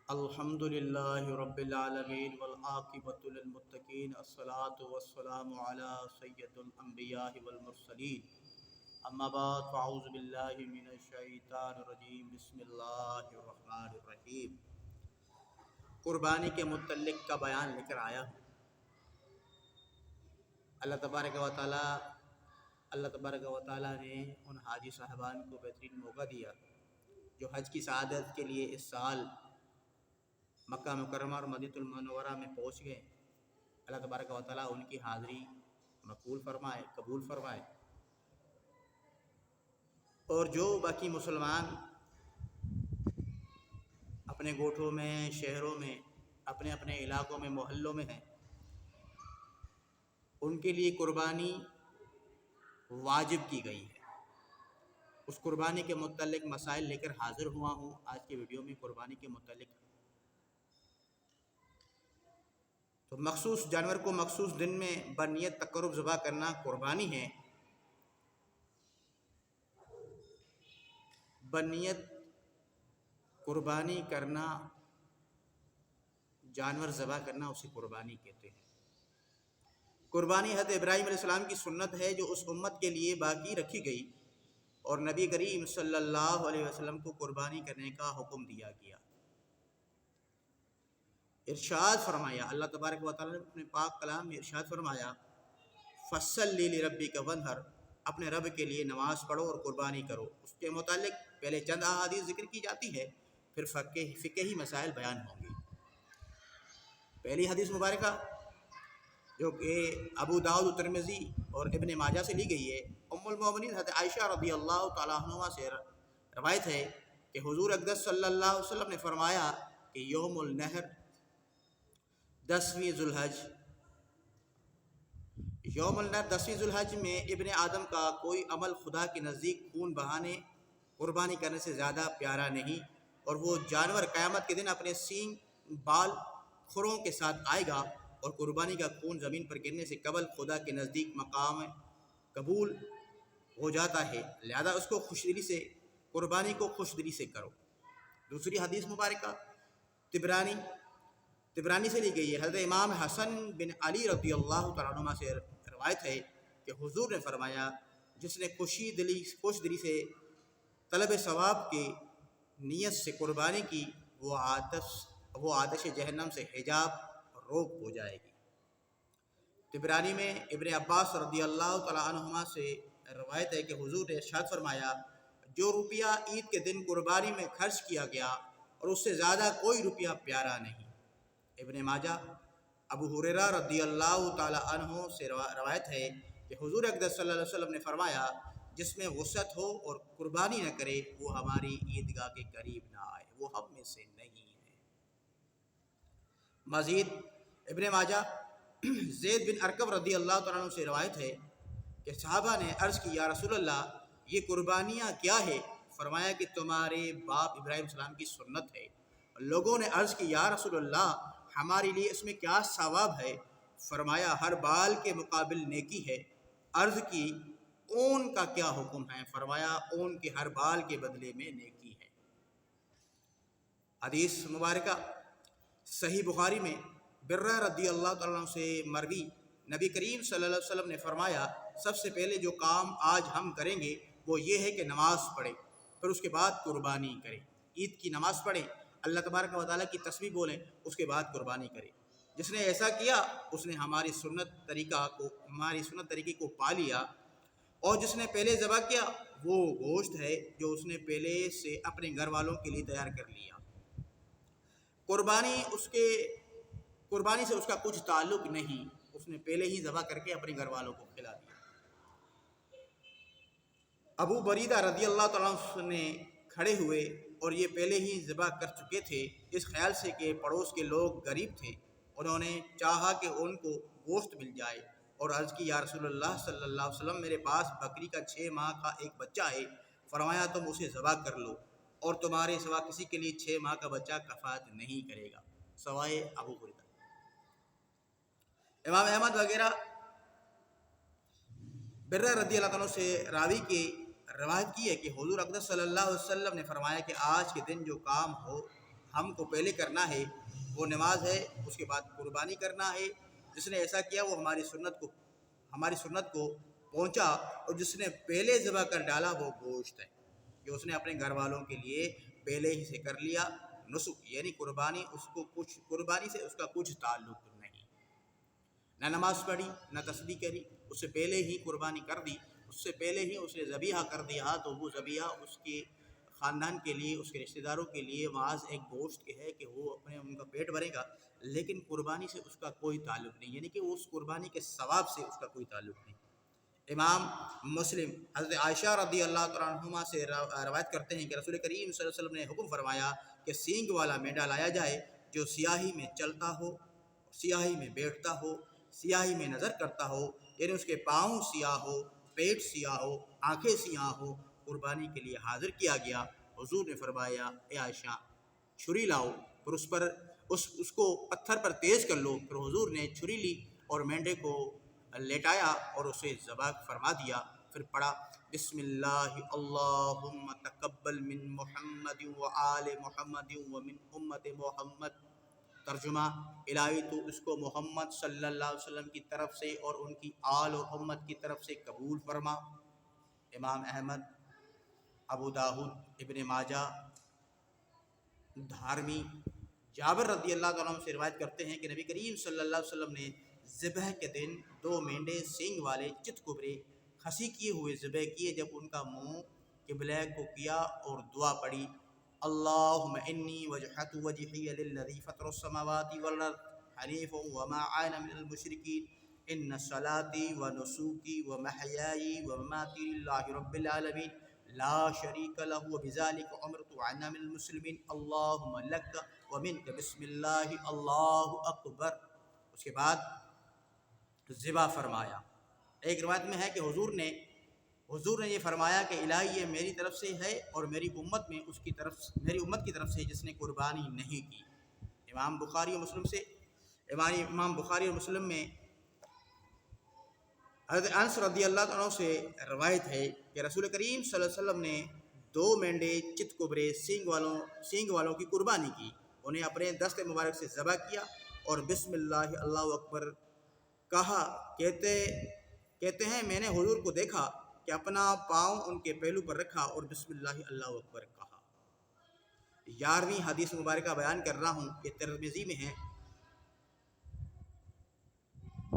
الحمدللہ رب العالمین والعاقبۃ للمتقین الصلاۃ والسلام علی سید الانبیاء والمرسلین اما بعد فاعوذ باللہ من الشیطان الرجیم بسم اللہ الرحمن الرحیم۔ قربانی کے متعلق کا بیان لے کر آیا ہوں۔ اللہ تبارک و تعالیٰ نے ان حاجی صاحبان کو بہترین موقع دیا جو حج کی سعادت کے لیے اس سال مکہ مکرمہ اور مدینہ المنورہ میں پہنچ گئے۔ اللہ تبارک و تعالیٰ ان کی حاضری قبول فرمائے، اور جو باقی مسلمان اپنے گوٹھوں میں، شہروں میں، اپنے اپنے علاقوں میں، محلوں میں ہیں، ان کے لیے قربانی واجب کی گئی ہے۔ اس قربانی کے متعلق مسائل لے کر حاضر ہوا ہوں آج کی ویڈیو میں۔ قربانی کے متعلق تو مخصوص جانور کو مخصوص دن میں بنیت تقرب ذبح کرنا قربانی ہے۔ بنیت قربانی کرنا، جانور ذبح کرنا، اسے قربانی کہتے ہیں۔ قربانی حضرت ابراہیم علیہ السلام کی سنت ہے جو اس امت کے لیے باقی رکھی گئی، اور نبی کریم صلی اللہ علیہ وسلم کو قربانی کرنے کا حکم دیا گیا۔ ارشاد فرمایا، اللہ تبارک و تعالیٰ نے اپنے پاک کلام میں ارشاد فرمایا، فَصَلِّ لِرَبِّكَ وَانْحَرْ، اپنے رب کے لیے نماز پڑھو اور قربانی کرو۔ اس کے متعلق پہلے چند احادیث ذکر کی جاتی ہے، پھر فقہی مسائل بیان ہوں گے۔ پہلی حدیث مبارکہ جو کہ ابو داؤد و ترمذی اور ابن ماجہ سے لی گئی ہے، ام المومنین حضرت عائشہ رضی اللہ تعالیٰ عنہ سے روایت ہے کہ حضور اقدس صلی اللہ علیہ وسلم نے فرمایا کہ یوم النحر 10ویں ذی الحج میں ابن آدم کا کوئی عمل خدا کے نزدیک خون بہانے قربانی کرنے سے زیادہ پیارا نہیں، اور وہ جانور قیامت کے دن اپنے سینگ بال کھروں کے ساتھ آئے گا، اور قربانی کا خون زمین پر گرنے سے قبل خدا کے نزدیک مقام قبول ہو جاتا ہے، لہذا اس کو قربانی کو خوش دلی سے کرو۔ دوسری حدیث مبارکہ تبرانی سے لی گئی ہے، حضرت امام حسن بن علی رضی اللہ تعالیٰ عنہ سے روایت ہے کہ حضور نے فرمایا، جس نے خوش دلی سے طلب ثواب کی نیت سے قربانی کی، وہ آتش جہنم سے حجاب روک ہو جائے گی۔ تبرانی میں ابن عباس رضی اللہ تعالیٰ عنہما سے روایت ہے کہ حضور نے ارشاد فرمایا، جو روپیہ عید کے دن قربانی میں خرچ کیا گیا اور اس سے زیادہ کوئی روپیہ پیارا نہیں۔ ابن ماجہ ابو ہریرہ رضی اللہ تعالیٰ عنہ سے روایت ہے کہ حضور اقدس صلی اللہ علیہ وسلم نے فرمایا، جس میں وسعت ہو اور قربانی نہ کرے وہ ہماری عیدگاہ کے قریب نہ آئے، وہ ہم میں سے نہیں ہے۔ مزید ابن ماجہ زید بن ارقم رضی اللہ تعالیٰ عنہ سے روایت ہے کہ صحابہ نے عرض کی، یا رسول اللہ، یہ قربانیاں کیا ہے؟ فرمایا کہ تمہارے باپ ابراہیم السلام کی سنت ہے۔ لوگوں نے عرض کی، یا رسول اللہ، ہمارے لیے اس میں کیا ثواب ہے؟ فرمایا، ہر بال کے مقابل نیکی ہے۔ عرض کی، اون کا کیا حکم ہے؟ فرمایا، اون کے ہر بال کے بدلے میں نیکی ہے۔ حدیث مبارکہ صحیح بخاری میں برہ رضی اللہ تعالیٰ عنہ سے مروی، نبی کریم صلی اللہ علیہ وسلم نے فرمایا، سب سے پہلے جو کام آج ہم کریں گے وہ یہ ہے کہ نماز پڑھیں، پھر اس کے بعد قربانی کریں۔ عید کی نماز پڑھیں، اللہ تبارک و تعالیٰ کی تسبیح بولیں، اس کے بعد قربانی کریں۔ جس نے ایسا کیا اس نے ہماری سنت طریقے کو پا لیا، اور جس نے پہلے ذبح کیا وہ گوشت ہے جو اس نے پہلے سے اپنے گھر والوں کے لیے تیار کر لیا۔ قربانی سے اس کا کچھ تعلق نہیں، اس نے پہلے ہی ذبح کر کے اپنے گھر والوں کو کھلا دیا۔ ابو بریدہ رضی اللہ تعالیٰ عنہ نے کھڑے ہوئے اور یہ پہلے ہی ذبح کر چکے تھے، اس خیال سے کہ پڑوس کے لوگ غریب تھے، انہوں نے چاہا کہ ان کو گوشت مل جائے، اور عرض کی، یا رسول اللہ صلی اللہ علیہ وسلم، میرے پاس بکری کا 6 ماہ کا ایک بچہ ہے۔ فرمایا، تم اسے ذبح کر لو، اور تمہارے سوا کسی کے لیے 6 ماہ کا بچہ کفایت نہیں کرے گا سوائے ابو بریدہ۔ امام احمد وغیرہ برہ رضی اللہ عنہ سے راوی کی روایت کی ہے کہ حضور اقدس صلی اللہ علیہ وسلم نے فرمایا کہ آج کے دن جو کام ہو ہم کو پہلے کرنا ہے وہ نماز ہے، اس کے بعد قربانی کرنا ہے۔ جس نے ایسا کیا وہ ہماری سنت کو پہنچا، اور جس نے پہلے ذبح کر ڈالا وہ گوشت ہے جو اس نے اپنے گھر والوں کے لیے پہلے ہی سے کر لیا۔ نسک یعنی قربانی سے اس کا کچھ تعلق نہیں، نہ نماز پڑھی نہ تسبیح کری، اس سے پہلے ہی قربانی کر دی، اس سے پہلے ہی اس نے ذبیحہ کر دیا، تو وہ ذبیحہ اس کے خاندان کے لیے، اس کے رشتہ داروں کے لیے محض ایک گوشت کے ہے کہ وہ ان کا پیٹ بھرے گا، لیکن قربانی سے اس کا کوئی تعلق نہیں، یعنی کہ اس قربانی کے ثواب سے اس کا کوئی تعلق نہیں۔ امام مسلم حضرت عائشہ رضی اللہ تعالیٰ عنہما سے روایت کرتے ہیں کہ رسول کریم صلی اللہ علیہ وسلم نے حکم فرمایا کہ سینگ والا مینڈا لایا جائے جو سیاہی میں چلتا ہو، سیاہی میں بیٹھتا ہو، سیاہی میں نظر کرتا ہو، یعنی اس کے پاؤں سیاہ ہو، پیٹ سیاہ ہو، آنکھیں سیاہ ہو، قربانی کے لیے حاضر کیا گیا۔ حضور نے فرمایا اے عائشہ چھری لاؤ، پھر اس کو پتھر پر تیز کر لو۔ پھر حضور نے چھری لی اور مینڈے کو لیٹایا اور اسے ذبح فرما دیا، پھر پڑھا بسم اللہ اللہم تقبل من محمد وآل محمد ومن امت محمد۔ ترجمہ الہی تو اس کو محمد صلی اللہ علیہ وسلم کی طرف سے اور ان کی آل اور امت کی طرف سے قبول فرما۔ امام احمد، ابو داؤد، ابن ماجہ، دھارمی جابر رضی اللہ تعالیٰ عنہ سے روایت کرتے ہیں کہ نبی کریم صلی اللہ علیہ وسلم نے ذبح کے دن 2 مینڈے سینگ والے چت کبرے کھسی کیے ہوئے ذبح کیے، جب ان کا منہ قبلہ کو کیا اور دعا پڑھی اللہم انی وجہت وجہی للذی فطر السماوات والارض حنیفا وما انا من المشرکین ان صلاتی ونسوکی ومحیائی ومماتی للہ رب العالمین لا شریک لہ وبذالک امرت وانا من المسلمین اللہم لک ومنک بسم اللہ اللہ اکبر۔ اس کے بعد ذبح فرمایا۔ ایک روایت میں ہے کہ حضور نے یہ فرمایا کہ الہی یہ میری طرف سے ہے اور میری امت کی طرف سے جس نے قربانی نہیں کی۔ امام بخاری اور مسلم میں حضرت انس رضی اللہ عنہ سے روایت ہے کہ رسول کریم صلی اللہ علیہ وسلم نے 2 مینڈے چت کبرے سینگ والوں کی قربانی کی، انہیں اپنے دست مبارک سے ذبح کیا اور بسم اللہ اللہ اکبر کہا۔ کہتے ہیں میں نے حضور کو دیکھا کہ اپنا پاؤں ان کے پہلو پر رکھا اور بسم اللہ اللہ اکبر کہا۔ 11ویں حدیث مبارکہ بیان کر رہا ہوں، یہ ترمذی میں ہے۔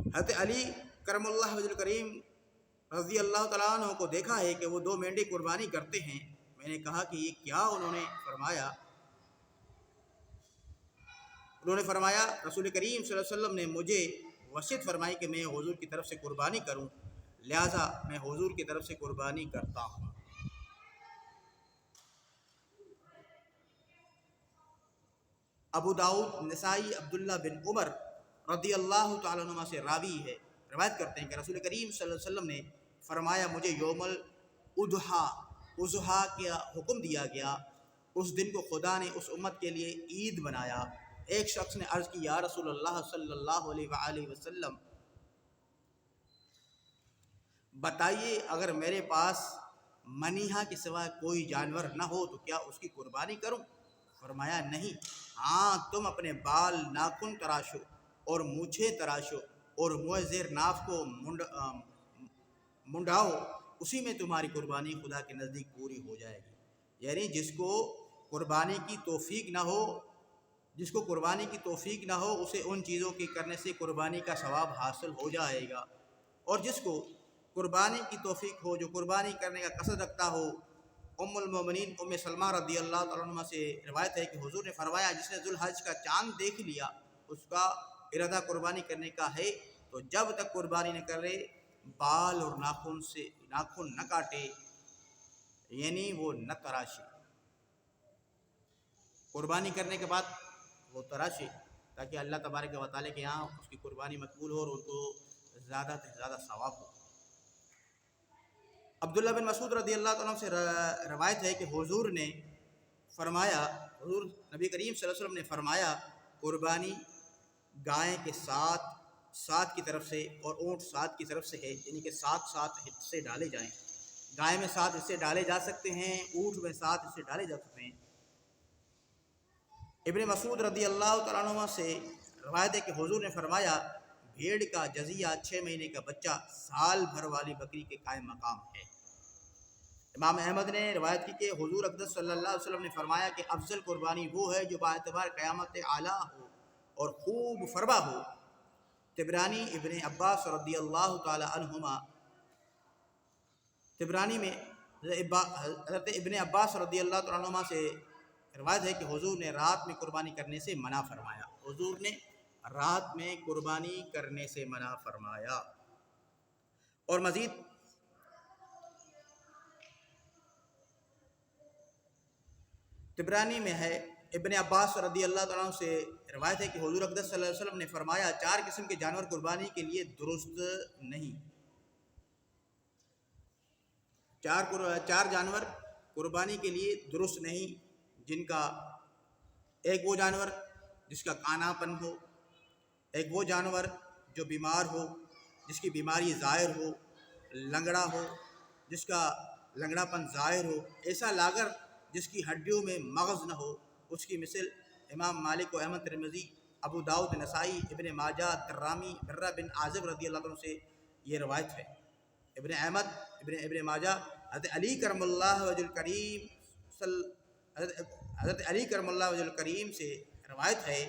حضرت علی کرم اللہ وجہ الکریم رضی اللہ تعالیٰ عنہ کو دیکھا ہے کہ وہ 2 مینڈے قربانی کرتے ہیں۔ میں نے کہا کہ یہ کیا؟ انہوں نے فرمایا رسول کریم صلی اللہ علیہ وسلم نے مجھے وصیت فرمائی کہ میں حضور کی طرف سے قربانی کروں، لہٰذا میں حضور کی طرف سے قربانی کرتا ہوں۔ ابو داؤد، نسائی، عبداللہ بن عمر رضی اللہ تعالیٰ عنہ سے راوی ہے، روایت کرتے ہیں کہ رسول کریم صلی اللہ علیہ وسلم نے فرمایا مجھے یوم الاضحیٰ کا حکم دیا گیا، اس دن کو خدا نے اس امت کے لیے عید بنایا۔ ایک شخص نے عرض کی یا رسول اللہ صلی اللہ علیہ وآلہ وسلم بتائیے اگر میرے پاس منیہا کے سوا کوئی جانور نہ ہو تو کیا اس کی قربانی کروں؟ فرمایا نہیں، ہاں تم اپنے بال ناخن تراشو اور مونچھیں تراشو اور منہ زیر ناف کو منڈاؤ، اسی میں تمہاری قربانی خدا کے نزدیک پوری ہو جائے گی۔ یعنی جس کو قربانی کی توفیق نہ ہو اسے ان چیزوں کی کرنے سے قربانی کا ثواب حاصل ہو جائے گا، اور جس کو قربانی کی توفیق ہو، جو قربانی کرنے کا قصد رکھتا ہو۔ ام المومنین ام سلمہ رضی اللہ تعالیٰ عنہ سے روایت ہے کہ حضور نے فرمایا جس نے ذوالحج کا چاند دیکھ لیا اس کا ارادہ قربانی کرنے کا ہے، تو جب تک قربانی نہ کرے بال اور ناخن نہ کاٹے، یعنی وہ نہ تراشے۔ قربانی کرنے کے بعد وہ تراشے تاکہ اللہ تبارک و تعالیٰ کے یہاں اس کی قربانی مقبول ہو اور ان کو زیادہ سے زیادہ ثواب ہو۔ عبداللہ بن مسعود رضی اللہ تعالیٰ سے روایت ہے کہ حضور نبی کریم صلی اللہ علیہ وسلم نے فرمایا قربانی گائے کے 7 کی طرف سے اور اونٹ 7 کی طرف سے ہے، یعنی کہ 7 حصے ڈالے جائیں۔ گائے میں 7 حصے ڈالے جا سکتے ہیں، اونٹ میں 7 حصے ڈالے جا سکتے ہیں۔ ابن مسعود رضی اللہ تعالیٰ عنہ سے روایت ہے کہ حضور نے فرمایا بھیڑ کا جزیہ 6 مہینے کا بچہ سال بھر والی بکری کے قائم مقام ہے۔ امام احمد نے روایت کی کہ حضور اقدس صلی اللہ علیہ وسلم نے فرمایا کہ افضل قربانی وہ ہے جو باعتبار قیامت اعلیٰ ہو اور خوب فربا ہو۔ طبرانی ابن عباس رضی اللہ تعالی عنہما طبرانی میں حضرت ابن عباس رضی اللہ تعالیٰ عنہما سے روایت ہے کہ حضور نے رات میں قربانی کرنے سے منع فرمایا۔ حضور نے رات میں قربانی کرنے سے منع فرمایا۔ اور مزید طبرانی میں ہے ابن عباس رضی اللہ تعالیٰ عنہ سے روایت ہے کہ حضور اقدس صلی اللہ علیہ وسلم نے فرمایا 4 قسم کے جانور قربانی کے لیے درست نہیں۔ 4 جانور قربانی کے لیے درست نہیں، جن کا ایک وہ جانور جس کا کانا پن ہو، ایک وہ جانور جو بیمار ہو جس کی بیماری ظاہر ہو، لنگڑا ہو جس کا لنگڑا پن ظاہر ہو، ایسا لاغر جس کی ہڈیوں میں مغز نہ ہو۔ اس کی مثل امام مالک و احمد ترمذی، ابو داؤد نسائی، ابن ماجہ، درامی، برہ بن عازب رضی اللہ عنہ سے یہ روایت ہے۔ ابن احمد، ابن ماجہ، حضرت علی کرم اللہ وجہ الکریم حضرت علی کرم اللہ وجہ الکریم سے روایت ہے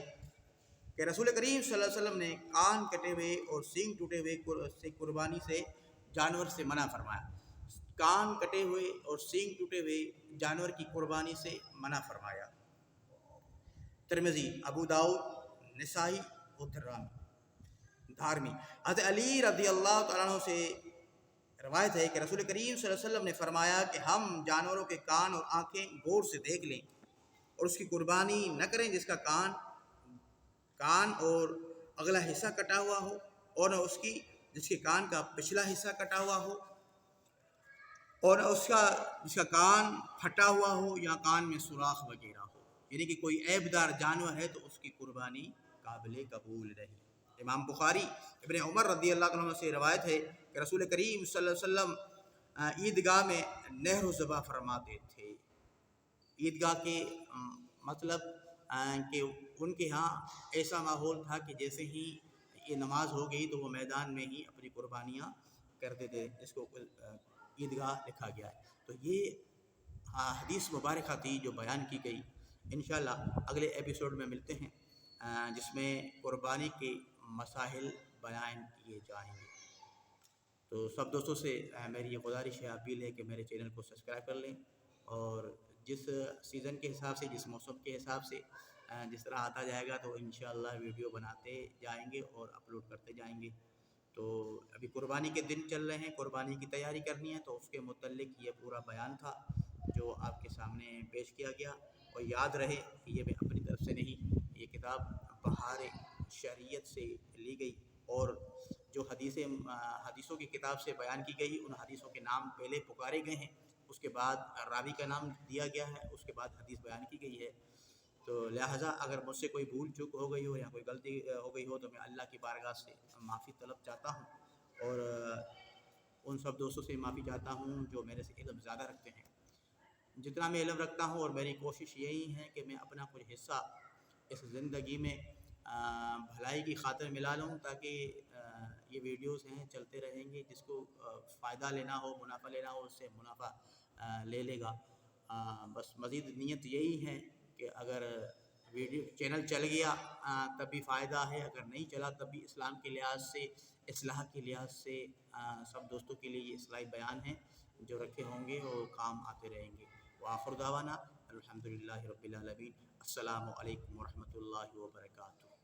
کہ رسول کریم صلی اللہ علیہ وسلم نے کان کٹے ہوئے اور سینگ ٹوٹے ہوئے سے قربانی سے جانور سے منع فرمایا۔ کان کٹے ہوئے اور سینگ ٹوٹے ہوئے جانور کی قربانی سے منع فرمایا۔ ترمذی، ابو داؤد، نسائی اور دارمی۔ حضرت علی رضی اللہ تعالیٰ عنہ سے روایت ہے کہ رسول کریم صلی اللہ علیہ وسلم نے فرمایا کہ ہم جانوروں کے کان اور آنکھیں غور سے دیکھ لیں اور اس کی قربانی نہ کریں جس کا کان اور اگلا حصہ کٹا ہوا ہو، اور نہ جس کے کان کا پچھلا حصہ کٹا ہوا ہو، اور جس کا کان پھٹا ہوا ہو یا کان میں سوراخ وغیرہ ہو، یعنی کہ کوئی عیب دار جانور ہے تو اس کی قربانی قابل قبول نہیں۔ امام بخاری ابن عمر رضی اللہ عنہ سے روایت ہے کہ رسول کریم صلی اللہ علیہ وسلم عیدگاہ میں نہر و ذبح فرماتے تھے۔ عیدگاہ کے مطلب کہ ان کے ہاں ایسا ماحول تھا کہ جیسے ہی یہ نماز ہو گئی تو وہ میدان میں ہی اپنی قربانیاں کرتے تھے، جس کو عیدگاہ لکھا گیا ہے۔ تو یہ حدیث مبارکہ تھی جو بیان کی گئی۔ انشاءاللہ اگلے ایپیسوڈ میں ملتے ہیں جس میں قربانی کے مسائل بیان کیے جائیں گے۔ تو سب دوستوں سے میری یہ گزارش ہے، اپیل ہے کہ میرے چینل کو سبسکرائب کر لیں، اور جس سیزن کے حساب سے، جس موسم کے حساب سے جس طرح آتا جائے گا تو انشاءاللہ ویڈیو بناتے جائیں گے اور اپلوڈ کرتے جائیں گے۔ تو ابھی قربانی کے دن چل رہے ہیں، قربانی کی تیاری کرنی ہے، تو اس کے متعلق یہ پورا بیان تھا جو آپ کے سامنے پیش کیا گیا۔ اور یاد رہے کہ یہ میں اپنی طرف سے نہیں، یہ کتاب بہار شریعت سے لی گئی، اور جو حدیثوں کی کتاب سے بیان کی گئی ان حدیثوں کے نام پہلے پکارے گئے ہیں، اس کے بعد راوی کا نام دیا گیا ہے، اس کے بعد حدیث بیان کی گئی ہے۔ تو لہٰذا اگر مجھ سے کوئی بھول چوک ہو گئی ہو یا کوئی غلطی ہو گئی ہو تو میں اللہ کی بارگاہ سے معافی طلب چاہتا ہوں، اور ان سب دوستوں سے معافی چاہتا ہوں جو میرے سے علم زیادہ رکھتے ہیں۔ جتنا میں علم رکھتا ہوں، اور میری کوشش یہی ہے کہ میں اپنا کچھ حصہ اس زندگی میں بھلائی کی خاطر ملا لوں، تاکہ یہ ویڈیوز ہیں چلتے رہیں گے، جس کو فائدہ لینا ہو، منافع لینا ہو، اس سے منافع لے لے گا۔ بس مزید نیت یہی ہے کہ اگر ویڈیو چینل چل گیا تب بھی فائدہ ہے، اگر نہیں چلا تب بھی اسلام کے لحاظ سے، اصلاح کے لحاظ سے سب دوستوں کے لیے یہ اصلاحی بیان ہیں جو رکھے ہوں گے اور کام آتے رہیں گے۔ وآخر دعوانا الحمدللہ رب العالمین۔ السلام علیکم ورحمۃ اللہ وبرکاتہ۔